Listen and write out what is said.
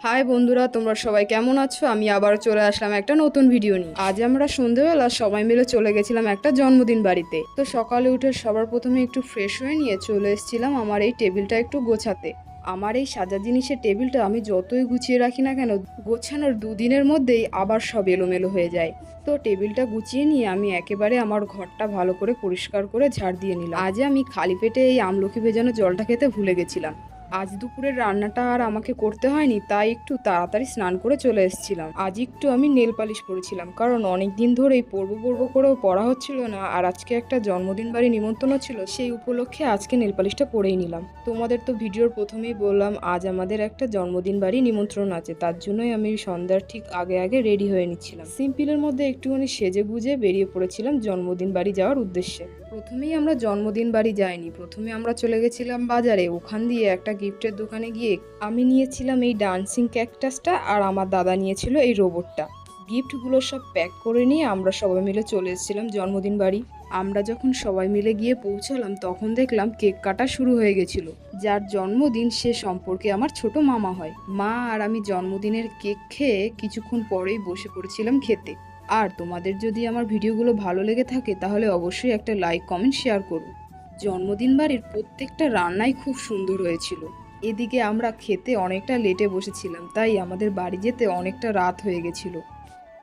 High বন্ধুরা, তোমরা সবাই কেমন আছো? আমি আবারও চলে আসলাম একটা নতুন ভিডিও নিয়ে। আজ আমরা সন্ধ্যেবেলা সবাই মিলে চলে গেছিলাম একটা জন্মদিন বাড়িতে। তো সকালে উঠে সবার প্রথমে একটু ফ্রেশ হয়ে নিয়ে চলে এসেছিলাম আমার এই টেবিলটা একটু গোছাতে। আমার এই সাজা জিনিসের টেবিলটা আমি যতই গুছিয়ে রাখি না কেন, গোছানোর দুদিনের মধ্যেই আবার সব এলোমেলো হয়ে যায়। তো টেবিলটা গুছিয়ে নিয়ে আমি একেবারে আমার ঘরটা ভালো করে পরিষ্কার করে ঝাড় দিয়ে নিলাম। আজ আমি খালি পেটে এই আমলকি ভেজানো জলটা খেতে ভুলে গেছিলাম। আজ দুপুরের রান্নাটা আর আমাকে করতে হয়নি, তাই একটু তাড়াতাড়ি স্নান করে চলে এসেছিলাম। আজ একটু আমি নেল পালিশ পরেছিলাম, কারণ অনেক দিন ধরেই পরবো করেও পরা হচ্ছিল না, আর আজকে একটা জন্মদিন বাড়ি নিমন্ত্রণ ছিল, সেই উপলক্ষে আজকে নেল পালিশটা পরেই নিলাম। তোমাদের তো ভিডিওর প্রথমেই বললাম আজ আমাদের একটা জন্মদিন বাড়ি নিমন্ত্রণ আছে, তার জন্যই আমি সন্ধ্যার ঠিক আগে আগে রেডি হয়ে নিচ্ছিলাম। সিম্পলের মধ্যে একটুখানি সেজে গুজে বেরিয়ে পড়েছিলাম জন্মদিন বাড়ি যাওয়ার উদ্দেশ্যে। প্রথমেই আমরা জন্মদিন বাড়ি যাইনি, প্রথমে আমরা চলে গেছিলাম বাজারে। ওখান দিয়ে একটা গিফটের দোকানে গিয়ে আমি নিয়েছিলাম এই ডান্সিং ক্যাকটাসটা, আর আমার দাদা নিয়েছিল এই রোবটটা। গিফটগুলো সব প্যাক করে নিয়ে আমরা সবাই মিলে চলে এসেছিলাম জন্মদিন বাড়ি। আমরা যখন সবাই মিলে গিয়ে পৌঁছালাম তখন দেখলাম কেক কাটা শুরু হয়ে গেছিল। যার জন্মদিন সে সম্পর্কে আমার ছোট মামা হয়। মা আর আমি জন্মদিনের কেক খেয়ে কিছুক্ষণ পরেই বসে পড়েছিলাম খেতে। আর তোমাদের যদি আমার ভিডিওগুলো ভালো লেগে থাকে তাহলে অবশ্যই একটা লাইক কমেন্ট শেয়ার করো। জন্মদিন বাড়ির প্রত্যেকটা রান্নাই খুব সুন্দর হয়েছিল। এদিকে আমরা খেতে অনেকটা লেটে বসেছিলাম, তাই আমাদের বাড়ি যেতে অনেকটা রাত হয়ে গেছিল।